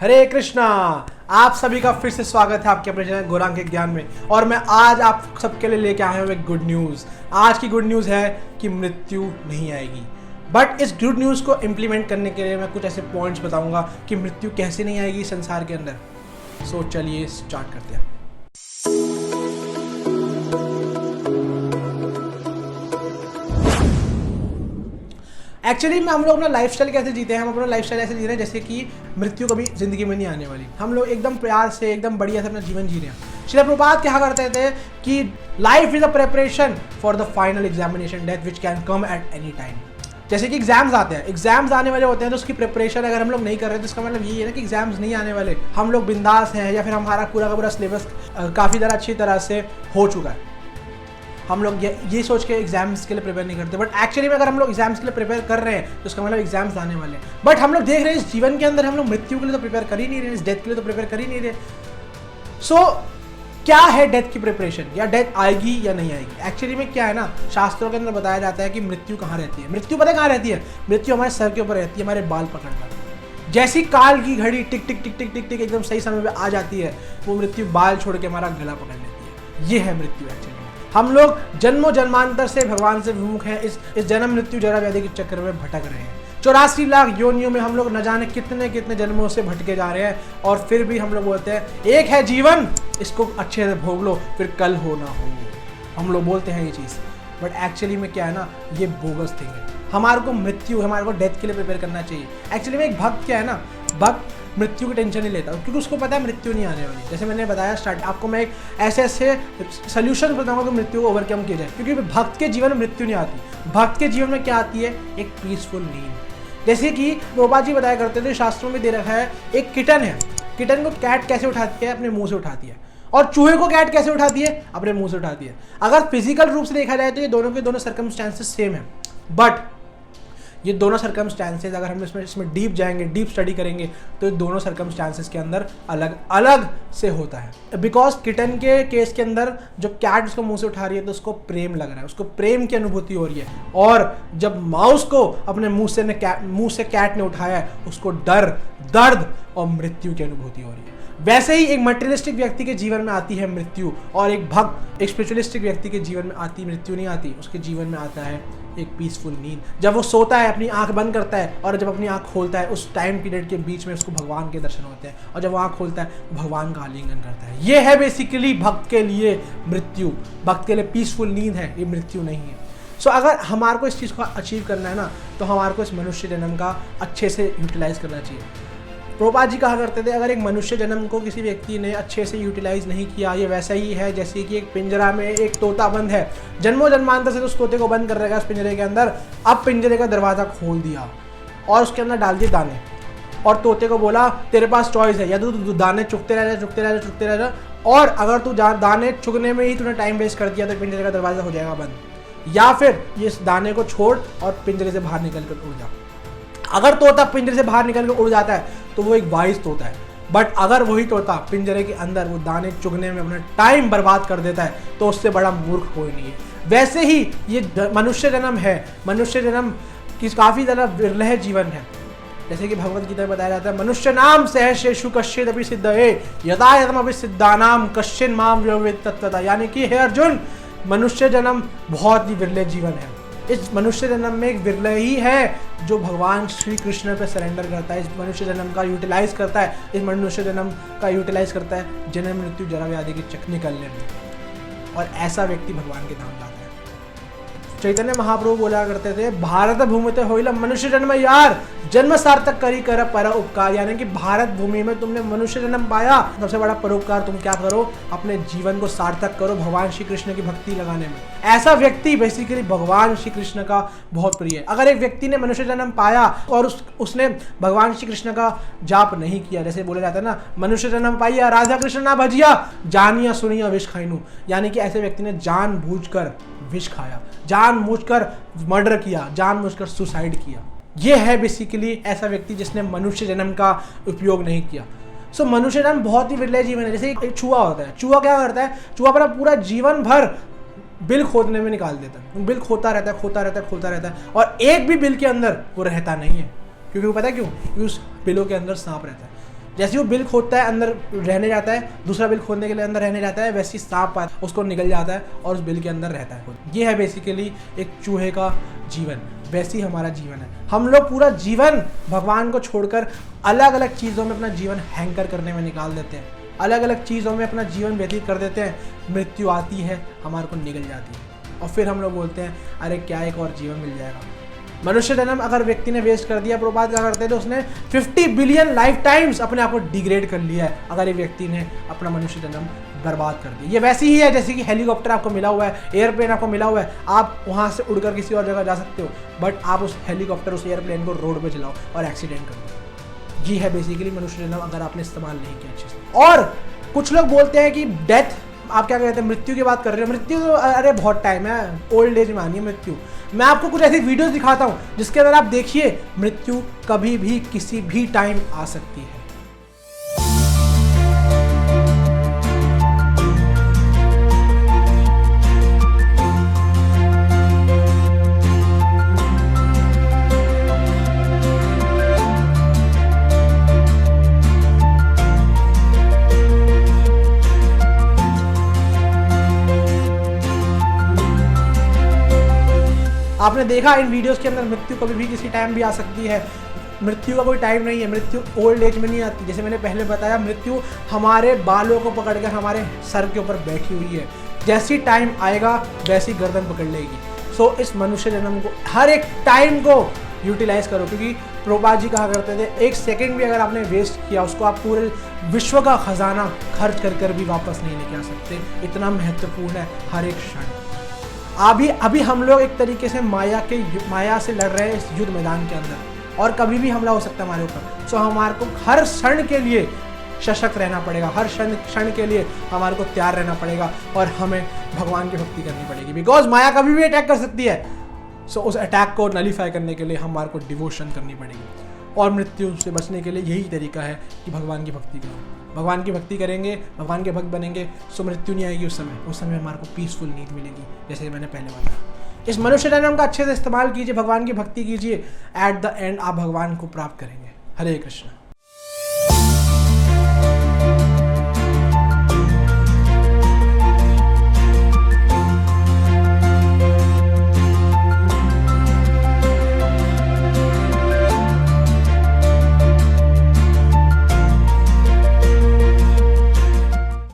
हरे कृष्णा। आप सभी का फिर से स्वागत है आपके अपने चैनल गौरांग के ज्ञान में। और मैं आज आप सबके लिए लेके आया हूँ एक गुड न्यूज़। आज की गुड न्यूज़ है कि मृत्यु नहीं आएगी। बट इस गुड न्यूज़ को इम्प्लीमेंट करने के लिए मैं कुछ ऐसे पॉइंट्स बताऊंगा कि मृत्यु कैसे नहीं आएगी संसार के अंदर। सो चलिए स्टार्ट करते हैं। एक्चुअली में हम लोग अपना लाइफस्टाइल कैसे जीते हैं, हम अपना लाइफस्टाइल ऐसे जी रहे हैं जैसे कि मृत्यु कभी जिंदगी में नहीं आने वाली। हम लोग एकदम प्यार से एकदम बढ़िया से अपना जीवन जी रहे हैं। श्रील प्रभुपाद क्या करते थे कि life is a preparation for the final examination death which can come at any time. जैसे कि एग्जाम्स आते हैं, एग्जाम्स आने वाले होते हैं तो उसकी प्रिपरेशन अगर हम लोग नहीं कर रहे तो इसका मतलब यही है ना कि एग्जाम्स नहीं आने वाले, हम लोग बिंदास हैं या फिर हमारा पूरा का पूरा सिलेबस काफ़ी ज़्यादा अच्छी तरह से हो चुका है। हम लोग ये सोच के एग्जाम्स के लिए प्रिपेयर नहीं करते, बट एक्चुअली में अगर हम लोग एग्जाम्स के लिए प्रिपेयर कर रहे हैं तो उसका मतलब एग्जाम्स आने वाले हैं। बट हम लोग देख रहे हैं इस जीवन के अंदर हम लोग मृत्यु के लिए तो प्रिपेयर कर ही नहीं रहे, इस डेथ के लिए तो प्रिपेयर कर ही नहीं रहे। सो क्या है डेथ की प्रिपरेशन, या डेथ आएगी या नहीं आएगी? एक्चुअली में क्या है ना, शास्त्रों के अंदर बताया जाता है कि मृत्यु कहाँ रहती है। मृत्यु पता है कहाँ रहती है? मृत्यु हमारे सर के ऊपर रहती है, हमारे बाल पकड़कर। जैसी काल की घड़ी टिक टिक टिक टिक टिक टिक एकदम सही समय पे आ जाती है, वो मृत्यु बाल छोड़ के हमारा गला पकड़ लेती है। ये है मृत्यु एक्चुअली। हम लोग जन्मों जन्मांतर से भगवान से विमुख हैं, इस जन्म मृत्यु जरा व्याधि के चक्कर में भटक रहे हैं। 84 लाख योनियों में हम लोग न जाने कितने कितने जन्मों से भटके जा रहे हैं, और फिर भी हम लोग बोलते हैं एक है जीवन, इसको अच्छे से भोग लो फिर कल हो ना हो। हम लोग बोलते हैं ये चीज़, बट एक्चुअली में क्या है ना, ये बोगस थिंग है। हमारे को मृत्यु, हमारे को डेथ के लिए प्रिपेयर करना चाहिए। एक्चुअली में एक भक्त क्या है ना, भक्त मृत्यु की टेंशन नहीं लेता क्योंकि उसको पता है मृत्यु नहीं आने वाली। जैसे मैंने बताया स्टार्ट, आपको मैं एक ऐसे सोल्यूशन बताऊंगा कि मृत्यु को ओवरकम किया जाए, क्योंकि भक्त के जीवन में मृत्यु नहीं आती। भक्त के जीवन में क्या आती है? एक पीसफुल नींद। जैसे कि प्रभुपाद जी बताया करते थे, शास्त्रों में दे रखा है, एक किटन है, किटन को कैट कैसे उठाती है? अपने मुंह से उठाती है। और चूहे को कैट कैसे उठाती है? अपने मुंह से उठाती है। अगर फिजिकल रूप से देखा जाए तो ये दोनों के दोनों सर्कमस्टेंसेस सेम है, बट ये दोनों सर्कमस्टांसेस अगर हम इसमें डीप जाएंगे, डीप स्टडी करेंगे, तो ये दोनों सर्कमस्टांसेस के अंदर अलग अलग से होता है। बिकॉज किटन के केस के अंदर जो कैट उसको मुंह से उठा रही है तो उसको प्रेम लग रहा है, उसको प्रेम की अनुभूति हो रही है। और जब माउस को अपने मुंह से कैट ने उठाया है, उसको डर, दर्द और मृत्यु की अनुभूति हो रही है। वैसे ही एक मटेरियलिस्टिक व्यक्ति के जीवन में आती है मृत्यु, और एक भक्त, एक स्पिरिचुअलिस्टिक व्यक्ति के जीवन में आती मृत्यु नहीं आती। उसके जीवन में आता है एक पीसफुल नींद। जब वो सोता है, अपनी आंख बंद करता है, और जब अपनी आंख खोलता है, उस टाइम पीरियड के बीच में उसको भगवान के दर्शन होते हैं, और जब वो आंख खोलता है भगवान का आलिंगन करता है। ये है बेसिकली भक्त के लिए मृत्यु। भक्त के लिए पीसफुल नींद है, ये मृत्यु नहीं है। सो अगर हमारे को इस चीज़ को अचीव करना है ना, तो हमारे को इस मनुष्य जन्म का अच्छे से यूटिलाइज करना चाहिए। प्रभुपाद जी कहा करते थे, अगर एक मनुष्य जन्म को किसी व्यक्ति ने अच्छे से यूटिलाइज नहीं किया, ये वैसा ही है जैसे कि एक पिंजरा में एक तोता बंद है। जन्मों जन्मांतर से तो उस तोते को बंद कर रहेगा उस पिंजरे के अंदर। अब पिंजरे का दरवाज़ा खोल दिया और उसके अंदर डाल दिए दाने, और तोते को बोला तेरे पास चॉइस है, या तो तू दाने चुगते रह जा, और अगर तू दाने चुगने में ही तूने टाइम वेस्ट कर दिया तो पिंजरे का दरवाज़ा हो जाएगा बंद, या फिर ये दाने को छोड़ और पिंजरे से बाहर निकल कर उड़ जा। अगर तोता पिंजरे से बाहर निकल कर उड़ जाता है तो वो एक वाइज तोता है। बट अगर वही तोता पिंजरे के अंदर वो दाने चुगने में अपना टाइम बर्बाद कर देता है तो उससे बड़ा मूर्ख कोई नहीं है। वैसे ही ये मनुष्य जन्म है, मनुष्य जन्म की काफ़ी ज़्यादा विरल जीवन है। जैसे कि भगवद गीता में बताया जाता है, मनुष्य नाम सहर्षेषु कश्चिदपि सिद्धये यदा यदमपि सिद्धानाम कश्चिन माम व्यवेत तत्वता। यानी कि हे अर्जुन, मनुष्य जन्म बहुत ही विरल जीवन है। इस मनुष्य जन्म में एक विरल ही है जो भगवान श्री कृष्ण पे सरेंडर करता है, इस मनुष्य जन्म का यूटिलाइज करता है, इस मनुष्य जन्म का यूटिलाइज करता है जन्म मृत्यु जरा व्याधि के चक्कर निकलने में, और ऐसा व्यक्ति भगवान के धाम जाता है। चैतन्य महाप्रभु बोला करते थे, भारत भूमिते होइला मनुष्य जन्म यार, जन्म सार्थक करी कर पर उपकार। यानी कि भारत भूमि में तुमने मनुष्य जन्म पाया, सबसे बड़ा परोपकार तुम क्या करो, अपने जीवन को सार्थक करो भगवान श्री कृष्ण की भक्ति लगाने में। ऐसा व्यक्ति बेसिकली भगवान श्री कृष्ण का बहुत प्रिय है। अगर एक व्यक्ति ने मनुष्य जन्म पाया और उसने भगवान श्री कृष्ण का जाप नहीं किया, जैसे बोला जाता है ना, मनुष्य जन्म पाइया राधा कृष्ण ना भजिया, जानिया सुनिया विष खाइनू। यानी कि ऐसे व्यक्ति ने जानबूझकर विष खाया, जानबूझकर मर्डर किया, जानबूझकर सुसाइड किया। ये है बेसिकली ऐसा व्यक्ति जिसने मनुष्य जन्म का उपयोग नहीं किया। सो मनुष्य जन्म बहुत ही विरल जीवन है। जैसे एक चूहा होता है, चूहा क्या करता है, चूहा अपना पूरा जीवन भर बिल खोदने में निकाल देता है, बिल खोता रहता है, और एक भी बिल के अंदर वो रहता नहीं है। क्योंकि वो पता है क्यों? क्योंकि उस बिलों के अंदर सांप रहता है। जैसे वो बिल खोदता है अंदर रहने जाता है, दूसरा बिल खोदने के लिए अंदर रहने जाता है, वैसे ही सांप उसको निकल जाता है और उस बिल के अंदर रहता है। ये है बेसिकली एक चूहे का जीवन, वैसे ही हमारा जीवन है। हम लोग पूरा जीवन भगवान को छोड़कर अलग अलग चीज़ों में अपना जीवन हैंकर करने में निकाल देते हैं, अलग अलग चीज़ों में अपना जीवन व्यतीत कर देते हैं। मृत्यु आती है, हमारे को निकल जाती है और फिर हम लोग बोलते हैं अरे क्या एक और जीवन मिल जाएगा। मनुष्य जन्म अगर व्यक्ति ने वेस्ट कर दिया, प्रभुपाद क्या करते हैं तो उसने 50 बिलियन लाइफ टाइम्स अपने आप को डिग्रेड कर लिया है अगर एक व्यक्ति ने अपना मनुष्य जन्म बर्बाद कर दिया। ये वैसी ही है जैसे कि हेलीकॉप्टर आपको मिला हुआ है, एयरप्लेन आपको मिला हुआ है, आप वहाँ से उड़कर किसी और जगह जा सकते हो, बट आप उस हेलीकॉप्टर उस एयरप्लेन को रोड पर चलाओ और एक्सीडेंट कर दो। ये है बेसिकली मनुष्य जन्म अगर आपने इस्तेमाल नहीं किया अच्छे से। और कुछ लोग बोलते हैं कि डेथ, आप क्या कहते हैं, मृत्यु की बात कर रहे हो, मृत्यु तो अरे बहुत टाइम है, ओल्ड एज में आनी है मृत्यु। मैं आपको कुछ ऐसी वीडियोस दिखाता हूँ जिसके अंदर आप देखिए मृत्यु कभी भी किसी भी टाइम आ सकती है। आपने देखा इन वीडियोस के अंदर मृत्यु कभी भी किसी टाइम भी आ सकती है। मृत्यु का कोई टाइम नहीं है, मृत्यु ओल्ड एज में नहीं आती। जैसे मैंने पहले बताया, मृत्यु हमारे बालों को पकड़कर हमारे सर के ऊपर बैठी हुई है, जैसी टाइम आएगा वैसी गर्दन पकड़ लेगी। सो इस मनुष्य जन्म को हर एक टाइम को यूटिलाइज करो, क्योंकि प्रभुपाद जी कहा करते थे एक सेकेंड भी अगर आपने वेस्ट किया उसको आप पूरे विश्व का खजाना खर्च कर भी वापस नहीं लेके आ सकते। इतना महत्वपूर्ण है हर एक क्षण। अभी हम लोग एक तरीके से माया से लड़ रहे हैं इस युद्ध मैदान के अंदर, और कभी भी हमला हो सकता है हमारे ऊपर। सो हमारे को हर क्षण के लिए सशक्त रहना पड़ेगा, हर क्षण के लिए हमारे को तैयार रहना पड़ेगा और हमें भगवान की भक्ति करनी पड़ेगी, बिकॉज माया कभी भी अटैक कर सकती है। सो उस अटैक को नलीफाई करने के लिए हमारे को डिवोशन करनी पड़ेगी, और मृत्यु से बचने के लिए यही तरीका है कि भगवान की भक्ति करो। भगवान की भक्ति करेंगे, भगवान के भक्त बनेंगे, सो मृत्यु नहीं आएगी। उस समय हमारे को पीसफुल नींद मिलेगी, जैसे मैंने पहले बताया। इस मनुष्य जन्म का अच्छे से इस्तेमाल कीजिए, भगवान की भक्ति कीजिए, एट द एंड आप भगवान को प्राप्त करेंगे। हरे कृष्ण।